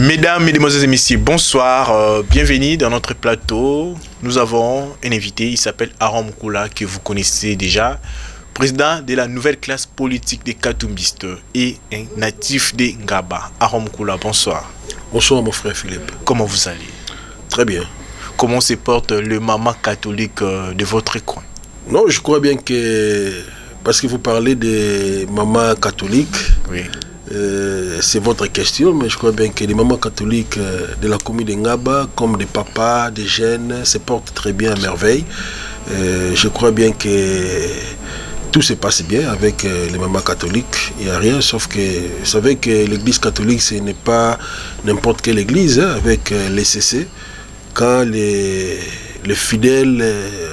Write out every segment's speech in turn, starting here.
Mesdames, Mesdemoiselles et Messieurs, bonsoir, bienvenue dans notre plateau. Nous avons un invité, il s'appelle Aron Mukula, que vous connaissez déjà, président de la nouvelle classe politique des Katumbistes et un natif de Ngaba. Aron Mukula, bonsoir. Bonsoir mon frère Philippe. Comment vous allez? Très bien. Comment se porte le maman catholique de votre coin? Non, je crois bien que, parce que vous parlez de maman catholique, oui. C'est votre question, mais je crois bien que les mamans catholiques de la commune de Ngaba, comme des papas, des jeunes, se portent très bien à merveille. Je crois bien que tout se passe bien avec les mamans catholiques. Il n'y a rien, sauf que vous savez que l'église catholique, ce n'est pas n'importe quelle église, hein, avec les CC. Quand les fidèles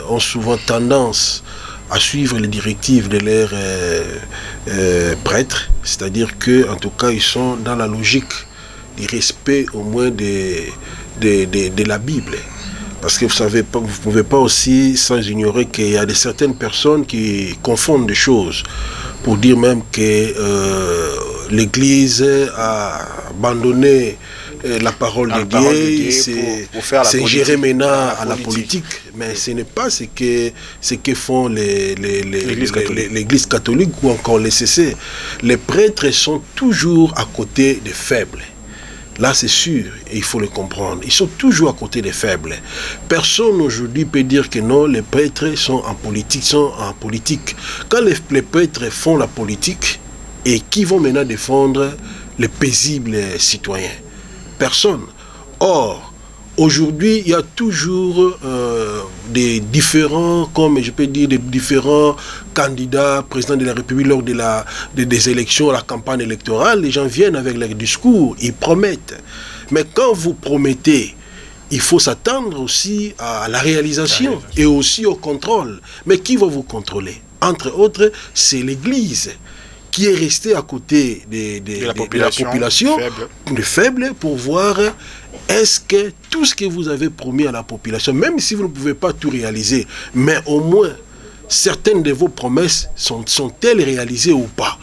ont souvent tendance à suivre les directives de leurs prêtres, c'est-à-dire que en tout cas ils sont dans la logique du respect au moins de la Bible. Parce que vous savez, vous ne pouvez pas aussi sans ignorer qu'il y a certaines personnes qui confondent des choses pour dire même que l'Église a abandonné la parole de Dieu, c'est gérer maintenant à la politique. Mais ce n'est pas ce que font l'Église catholique ou encore les CC. Les prêtres sont toujours à côté des faibles. Là, c'est sûr, et il faut le comprendre. Ils sont toujours à côté des faibles. Personne aujourd'hui peut dire que non, les prêtres sont en politique. Quand les prêtres font la politique, et qui vont maintenant défendre les paisibles citoyens? Personne. Or, aujourd'hui, il y a toujours des différents, comme je peux dire, des différents candidats, présidents de la République lors des élections, la campagne électorale. Les gens viennent avec leurs discours, ils promettent. Mais quand vous promettez, il faut s'attendre aussi à la réalisation et aussi au contrôle. Mais qui va vous contrôler? Entre autres, c'est l'Église qui est restée à côté de la population faible pour voir est-ce que tout ce que vous avez promis à la population, même si vous ne pouvez pas tout réaliser, mais au moins certaines de vos promesses sont-elles réalisées ou pas?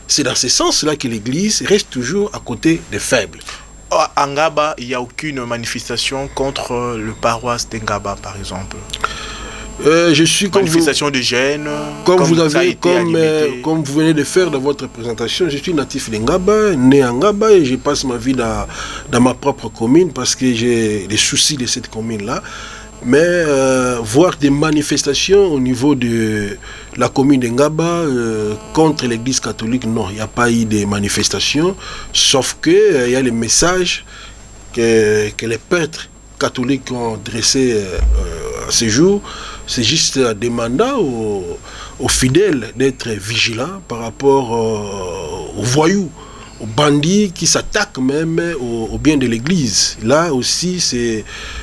C'est dans ce sens-là que l'Église reste toujours à côté des faibles. À Ngaba, il n'y a aucune manifestation contre le paroisse de Ngaba, par exemple? Je suis comme manifestation de jeunes, comme vous venez de faire dans votre présentation. Je suis natif de Ngaba, né à Ngaba, et je passe ma vie dans ma propre commune parce que j'ai des soucis de cette commune-là. Mais voir des manifestations au niveau de la commune de Ngaba contre l'église catholique, non, il n'y a pas eu de manifestations, sauf qu'il y a les messages que les prêtres catholiques ont dressés à ce jour. C'est juste demandant aux fidèles d'être vigilants par rapport aux voyous, aux bandits qui s'attaquent même au bien de l'Église. Là aussi,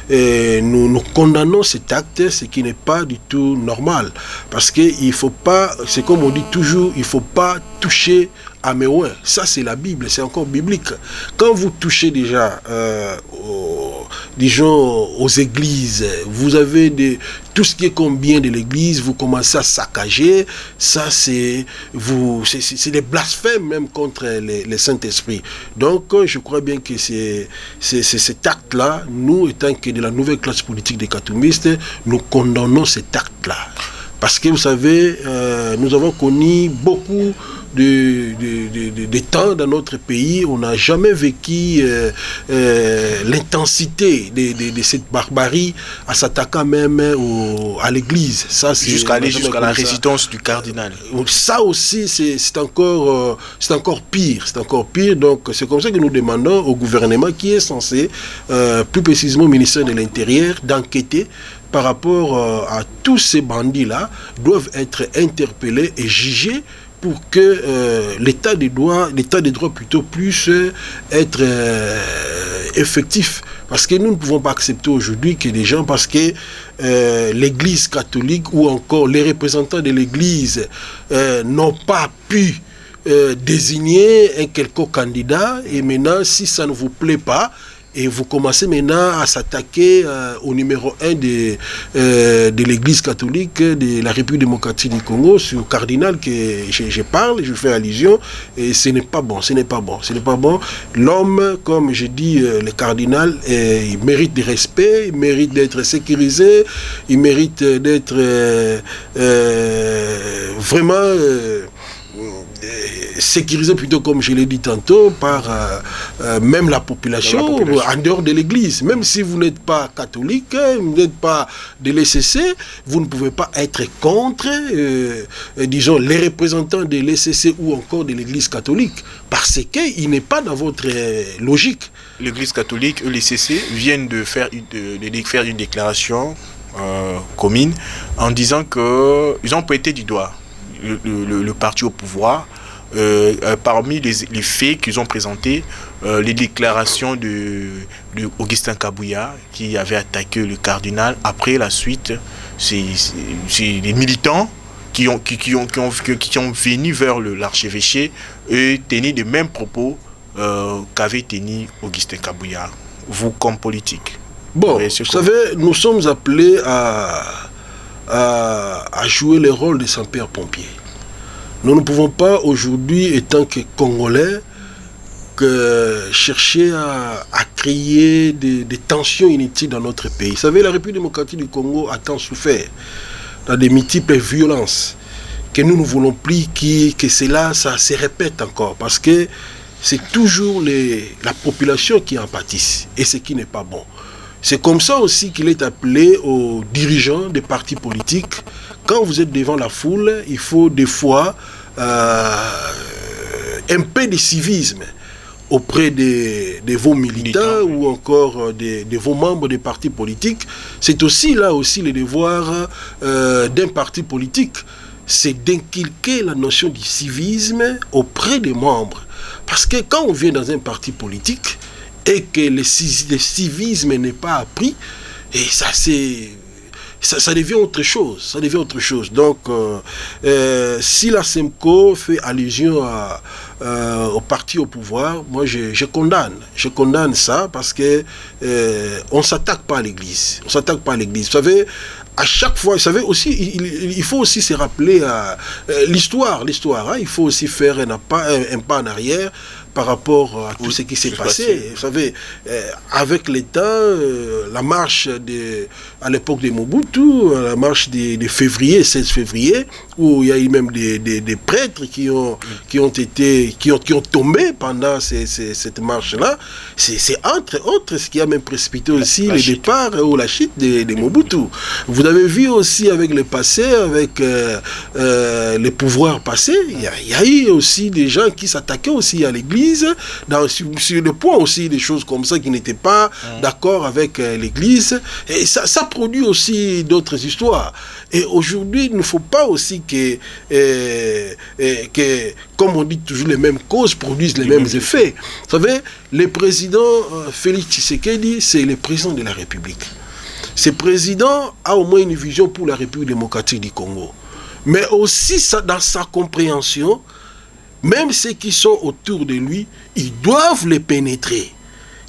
nous condamnons cet acte, ce qui n'est pas du tout normal. Parce qu'il ne faut pas, c'est comme on dit toujours, il ne faut pas toucher à mes ouins. Ça, c'est la Bible, c'est encore biblique. Quand vous touchez déjà aux églises, vous avez tout ce qui est comme bien de l'église, vous commencez à saccager. Ça, c'est des blasphèmes même contre les Saint-Esprit. Donc, je crois bien que c'est cet acte-là, nous, étant que de la nouvelle classe politique des Katumbistes, nous condamnons cet acte-là. Parce que vous savez, nous avons connu beaucoup de temps dans notre pays. On n'a jamais vécu l'intensité de cette barbarie en s'attaquant même à l'église. Jusqu'à la résidence du cardinal. Ça aussi, c'est encore pire. C'est encore pire. Donc, c'est comme ça que nous demandons au gouvernement qui est censé, plus précisément au ministère de l'Intérieur, d'enquêter par rapport à tous ces bandits-là, doivent être interpellés et jugés pour que l'état des droits plutôt puisse être effectif. Parce que nous ne pouvons pas accepter aujourd'hui que des gens, parce que l'Église catholique ou encore les représentants de l'Église n'ont pas pu désigner un quelconque candidat, et maintenant, si ça ne vous plaît pas, Et vous commencez maintenant à s'attaquer au numéro 1 de l'Église catholique de la République démocratique du Congo, sur le cardinal que je parle, je fais allusion, et ce n'est pas bon, ce n'est pas bon, ce n'est pas bon. L'homme, comme je dis, le cardinal, il mérite du respect, il mérite d'être sécurisé, il mérite d'être vraiment... sécurisé plutôt, comme je l'ai dit tantôt, par même la population, en dehors de l'église. Même si vous n'êtes pas catholique, vous n'êtes pas de l'ECC, vous ne pouvez pas être contre, disons, les représentants de l'ECC ou encore de l'église catholique, parce qu'il n'est pas dans votre logique. L'église catholique et l'ECC viennent de faire une déclaration commune en disant qu'ils ont pointé du doigt le parti au pouvoir, parmi les faits qu'ils ont présentés, les déclarations de Augustin Kabouya qui avait attaqué le cardinal. Après la suite, c'est les militants qui ont venu vers l'archevêché et tenir les mêmes propos qu'avait tenu Augustin Kabouya, vous comme politique. Bon, vous savez, nous sommes appelés à jouer le rôle de sapeurs-pompiers. Nous ne pouvons pas aujourd'hui, étant que Congolais, chercher à créer des tensions inutiles dans notre pays. Vous savez, la République démocratique du Congo a tant souffert dans des multiples violences que nous ne voulons plus que cela ça se répète encore, parce que c'est toujours la population qui en pâtisse, et ce qui n'est pas bon. C'est comme ça aussi qu'il est appelé aux dirigeants des partis politiques. Quand vous êtes devant la foule, il faut des fois un peu de civisme auprès de vos militants ou encore de vos membres des partis politiques. C'est aussi là aussi le devoir d'un parti politique, c'est d'inculquer la notion du civisme auprès des membres. Parce que quand on vient dans un parti politique, et que le civisme n'est pas appris, et ça devient autre chose. Ça devient autre chose. Donc, si la SEMCO fait allusion au parti au pouvoir, moi je condamne. Je condamne ça parce que on ne s'attaque pas à l'église. On s'attaque pas à l'église. Vous savez, à chaque fois, vous savez aussi, il faut aussi se rappeler l'histoire. Hein, il faut aussi faire un pas en arrière par rapport à tout ce qui s'est passé. Vous savez, avec l'État, la marche à l'époque de Mobutu, la marche de février, 16 février, où il y a eu même des prêtres qui ont tombé pendant cette marche-là, c'est entre autres ce qui a même précipité aussi le départ ou la chute de Mobutu. Vous avez vu aussi avec le passé, avec les pouvoirs passés, il y a eu aussi des gens qui s'attaquaient aussi à l'église, sur le point aussi des choses comme ça qui n'étaient pas d'accord avec l'église, et ça produit aussi d'autres histoires. Et aujourd'hui, il ne faut pas aussi que comme on dit toujours, les mêmes causes produisent les mêmes effets. Vous savez, le président Félix Tshisekedi, c'est le président de la République. Ce président a au moins une vision pour la République démocratique du Congo. Mais aussi, dans sa compréhension, même ceux qui sont autour de lui, ils doivent les pénétrer.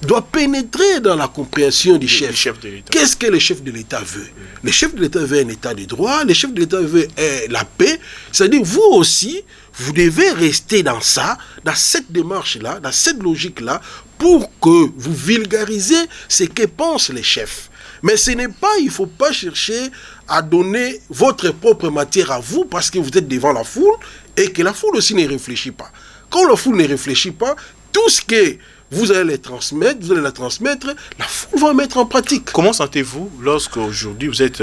Ils doivent pénétrer dans la compréhension du chef. Qu'est-ce que le chef de l'État veut? Le chef de l'État veut un État de droit, le chef de l'État veut la paix. C'est-à-dire, vous aussi, vous devez rester dans ça, dans cette démarche-là, dans cette logique-là, pour que vous vulgarisez ce que pensent les chefs. Mais ce n'est pas, il ne faut pas chercher à donner votre propre matière à vous parce que vous êtes devant la foule et que la foule aussi ne réfléchit pas. Quand la foule ne réfléchit pas, tout ce que vous allez la transmettre, la foule va mettre en pratique. Comment sentez-vous lorsque aujourd'hui vous êtes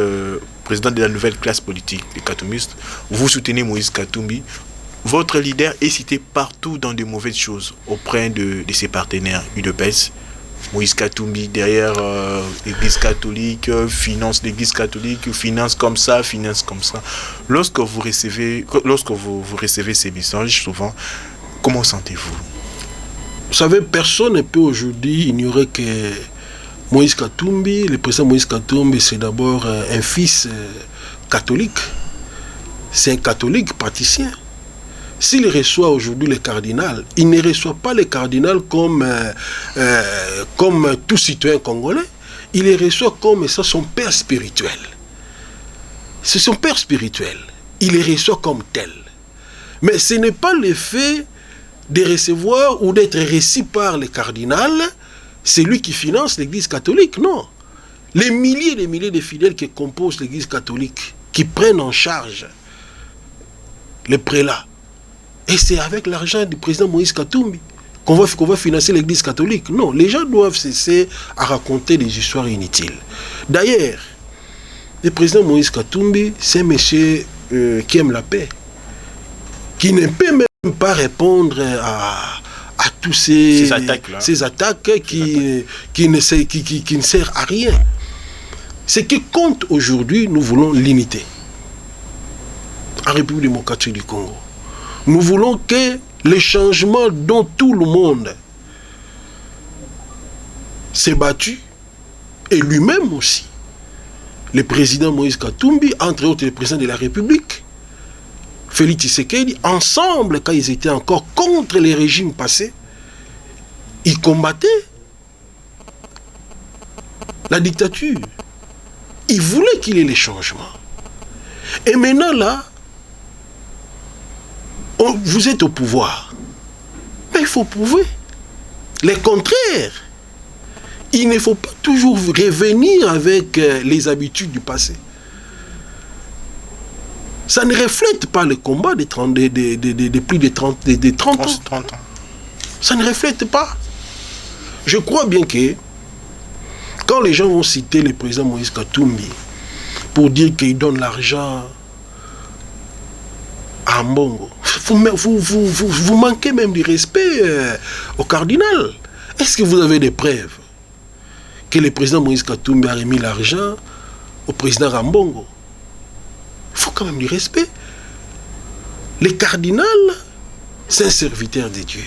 président de la nouvelle classe politique, les Katoumistes, vous soutenez Moïse Katumbi, votre leader est cité partout dans de mauvaises choses auprès de ses partenaires UDPS. Moïse Katumbi derrière l'église catholique, finance l'église catholique, finance comme ça. Lorsque vous recevez ces messages, souvent, comment sentez-vous? Vous savez, personne ne peut aujourd'hui ignorer que Moïse Katumbi, le président Moïse Katumbi, c'est d'abord un fils catholique. C'est un catholique praticien. s'il reçoit aujourd'hui le cardinal, il ne reçoit pas le cardinal comme tout citoyen congolais, il les reçoit comme ça son père spirituel. C'est son père spirituel. Il les reçoit comme tel. Mais ce n'est pas le fait de recevoir ou d'être reçu par le cardinal, c'est lui qui finance l'Église catholique, non. Les milliers et des milliers de fidèles qui composent l'Église catholique, qui prennent en charge les prélats, et c'est avec l'argent du président Moïse Katumbi qu'on va financer l'Église catholique. Non, les gens doivent cesser à raconter des histoires inutiles. D'ailleurs, le président Moïse Katumbi, c'est un monsieur qui aime la paix, qui ne peut même pas répondre à tous ces attaques qui ne servent à rien. Ce qui compte aujourd'hui, nous voulons l'unité. En République démocratique du Congo, nous voulons que les changements dont tout le monde s'est battu, et lui-même aussi, le président Moïse Katumbi, entre autres le président de la République, Félix Tshisekedi, ensemble, quand ils étaient encore contre les régimes passés, ils combattaient la dictature. Ils voulaient qu'il y ait les changements. Et maintenant, là, vous êtes au pouvoir. Mais il faut prouver le contraire. Il ne faut pas toujours revenir avec les habitudes du passé. Ça ne reflète pas le combat de plus de 30 ans. Ça ne reflète pas. Je crois bien que quand les gens vont citer le président Moïse Katumbi pour dire qu'il donne l'argent à Mbongo, vous manquez même du respect au cardinal. Est-ce que vous avez des preuves que le président Moïse Katumbi a remis l'argent au président Rambongo? Il faut quand même du respect. Le cardinal, c'est un serviteur de Dieu.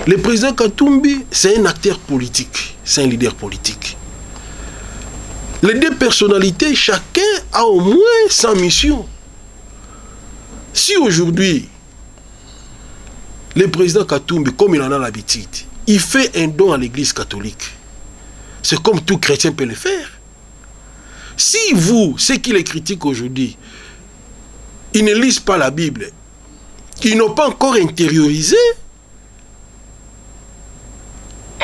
Le président Katumbi, c'est un acteur politique, c'est un leader politique. Les deux personnalités, chacun a au moins sa mission. Si aujourd'hui, le président Katumbi, comme il en a l'habitude, il fait un don à l'église catholique, c'est comme tout chrétien peut le faire. Si vous, ceux qui les critiquent aujourd'hui, ils ne lisent pas la Bible, ils n'ont pas encore intériorisé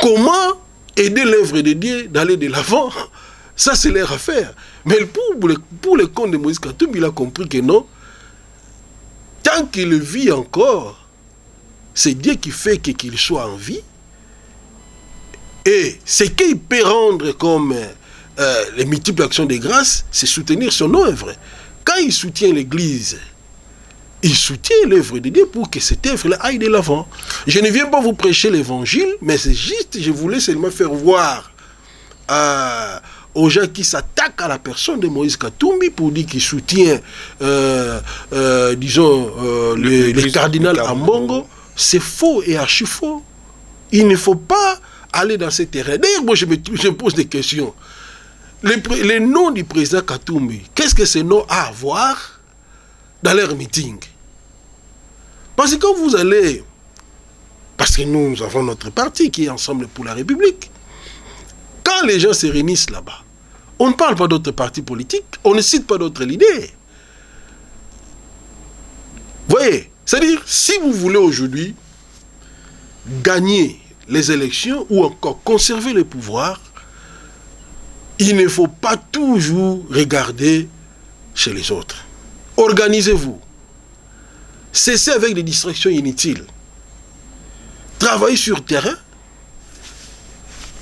comment aider l'œuvre de Dieu d'aller de l'avant, ça c'est leur affaire. Mais pour le compte de Moïse Katumbi, il a compris que non, tant qu'il vit encore, c'est Dieu qui fait qu'il soit en vie. Et ce qu'il peut rendre comme les multiples actions de grâce, c'est soutenir son œuvre. Quand il soutient l'Église, il soutient l'œuvre de Dieu pour que cette œuvre-là aille de l'avant. Je ne viens pas vous prêcher l'évangile, mais c'est juste, je voulais seulement faire voir aux gens qui s'attaquent à la personne de Moïse Katumbi pour dire qu'il soutient, le cardinal Ambongo. C'est faux et archi faux. Il ne faut pas aller dans ces terrains. D'ailleurs, moi, je me pose des questions. Le nom du président Katumbi, qu'est-ce que ce nom a à voir dans leur meeting? Parce que quand vous allez, parce que nous avons notre parti qui est Ensemble pour la République, quand les gens se réunissent là-bas, on ne parle pas d'autres partis politiques, on ne cite pas d'autres leaders. Vous voyez, c'est-à-dire, si vous voulez aujourd'hui gagner les élections ou encore conserver le pouvoir, il ne faut pas toujours regarder chez les autres. Organisez-vous. Cessez avec des distractions inutiles. Travaillez sur le terrain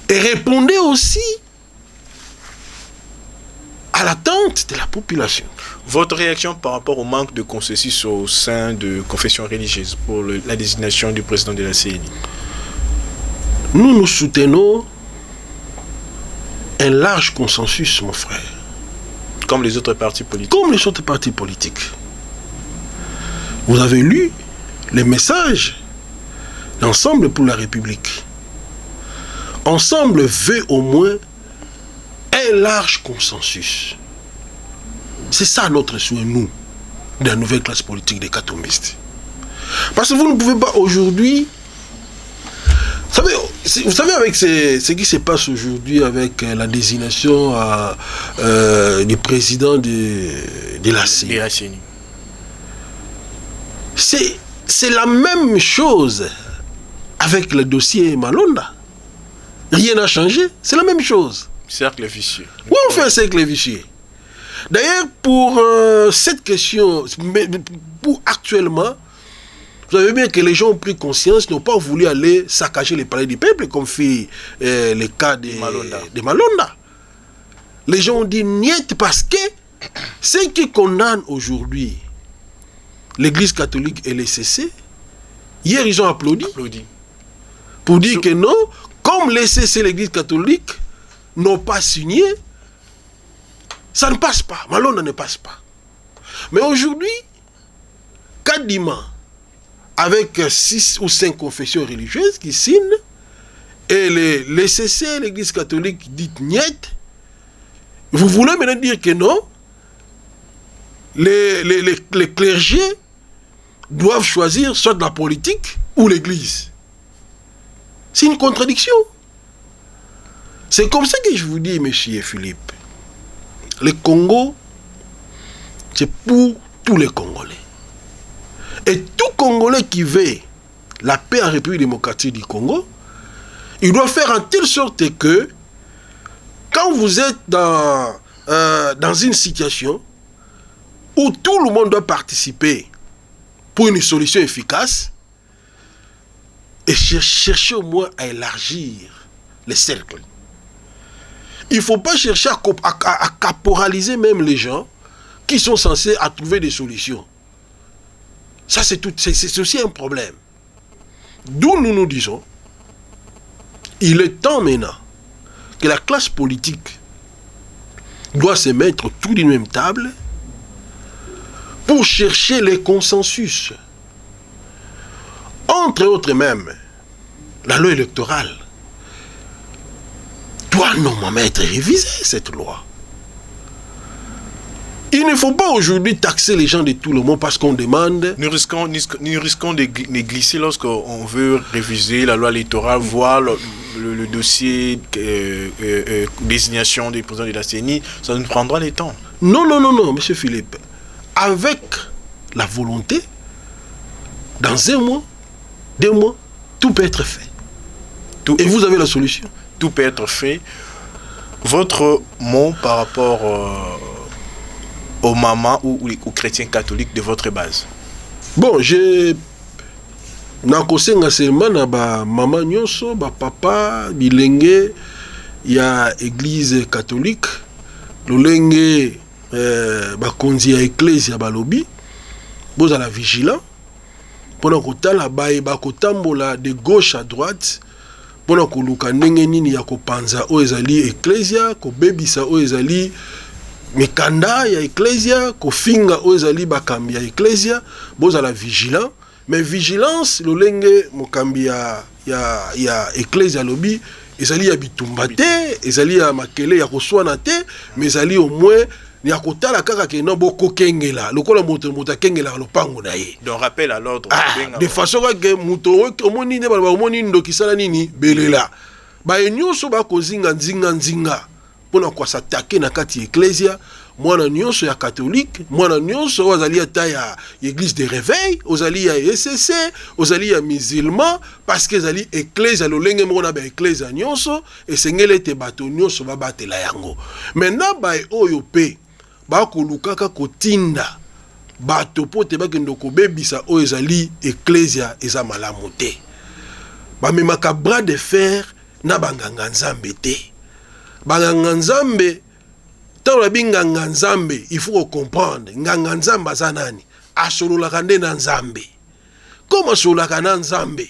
et répondez aussi à l'attente de la population. Votre réaction par rapport au manque de consensus au sein de confessions religieuses pour la désignation du président de la CENI? Nous soutenons un large consensus, mon frère. Comme les autres partis politiques. Comme les autres partis politiques. Vous avez lu les messages d'Ensemble pour la République. Ensemble veut au moins un large consensus. C'est ça notre souhait, nous, de la nouvelle classe politique des katumbistes. Parce que vous ne pouvez pas aujourd'hui... Vous savez, avec ce qui se passe aujourd'hui avec la désignation du président de la CENI, c'est la même chose avec le dossier Malonda. Rien n'a changé, c'est la même chose. Cercle vicieux. Oui, on fait un cercle vicieux. D'ailleurs, pour cette question, pour actuellement, vous savez bien que les gens ont pris conscience, n'ont pas voulu aller saccager les palais du peuple, comme fait le cas de Malonda. Les gens ont dit niet parce que ceux qui condamnent aujourd'hui l'Église catholique et les CC, hier ils ont applaudi. Pour dire que non, comme les CC et l'Église catholique n'ont pas signé, ça ne passe pas. Malonda ne passe pas. Mais aujourd'hui, Kadima, avec 6 ou 5 confessions religieuses qui signent, et les CC, l'Église catholique dit niet, vous voulez maintenant dire que non, les clergés doivent choisir soit la politique ou l'Église. C'est une contradiction. C'est comme ça que je vous dis, monsieur Philippe, le Congo, c'est pour tous les Congolais. Et tout Congolais qui veut la paix en République démocratique du Congo, il doit faire en telle sorte que quand vous êtes dans une situation où tout le monde doit participer pour une solution efficace, et chercher au moins à élargir les cercles. Il ne faut pas chercher à caporaliser même les gens qui sont censés à trouver des solutions. Ça, c'est aussi un problème. D'où nous disons, il est temps maintenant que la classe politique doit se mettre tout d'une même table pour chercher les consensus. Entre autres même, la loi électorale doit normalement être révisée, cette loi. Il ne faut pas aujourd'hui taxer les gens de tout le monde parce qu'on demande... Nous risquons de glisser lorsqu'on veut réviser la loi électorale, voir le dossier désignation des présidents de la CENI, ça nous prendra le temps. Non, monsieur Philippe. Avec la volonté, dans 1 mois, 2 mois, tout peut être fait. Et vous avez la solution. Tout peut être fait. Votre mot par rapport aux mamans ou aux chrétiens catholiques de votre base? Bon, nakosenga seulement na ba maman nyonso, ba papa, bilenge, ya église catholique, lolenge ba konzi ya église ya balobi, boza la vigilant, pona kotala baye ba kotambola de gauche à droite, pona koluka ndenge nini ya kopanza o ezali ecclesia, ko bebisa o ezali mikanda ya ecclesia, ko finga o ezali bakambi ya ecclesia, boza la vigilant. Mais vigilance, lolenge mokambi ya ecclesia lobi, ezali ya bitumba te, ezali ya makele ya koswana te, mais ezali au moins ni akotala kaka ke no boko kengela, lokola moto kengela lopango na ye. Donc rappel à l'ordre. De façon que moto omoni ne ba omoni ndokisala nini belela. Ba nyonso ba kozinga nzinga pona kwa s'attaquer na kati ecclesia, mwana nyonso ya catholique, mwana nyonso ozali ata ya église de réveil, ozali ya SCC, ozali ya musulman, parce que ezali ecclesia lolenge moko na ba ecclesia nyonso esengele te bato nyonso ba batela yango. Maintenant ba oyo pe ba kolukaka kotinda bato pote bakendo kobebisa oyo ezali ecclesia eza malamu te. Ba memaka bras de fer na banganga nzambe te. Banganga nzambe, tant la binganga nzambe, il faut comprendre, nganga nzambe azanani, asololaka nde na nzambe. Comme asololaka na nzambe,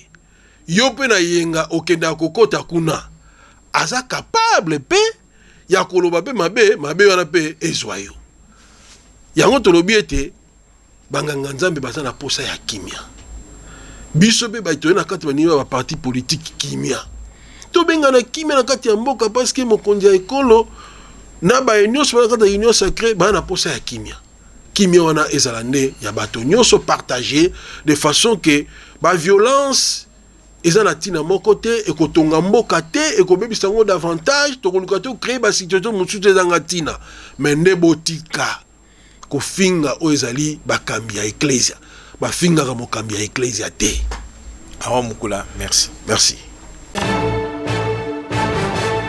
yo pe na yenga okenda kokota kuna, aza capable pe ya koloba pe mabe wana pe ezwa yo. Yango tolobi ete banganga nzambe baza na posa ya kimia. Biso pe baitoye na kati baniwa ba parti politique kimia. To benga na kimia na kati ya mboka parce que mokonzi ya ekolo na ba union na kati ya union sacrée ba na posa ya kimia. kimia wana ezalande ya bato nyonso partager de façon que ba violence eza na tina moko te ekotonga mboka te ekobebisa ngo davantage tokoluka te créer ba situation mosusu ezanga tina mais nde botika kofinga oyo ezali bakambi ya ecclesia bafingaka mokambi ya ecclesia te. Aron Mukula, merci. Merci.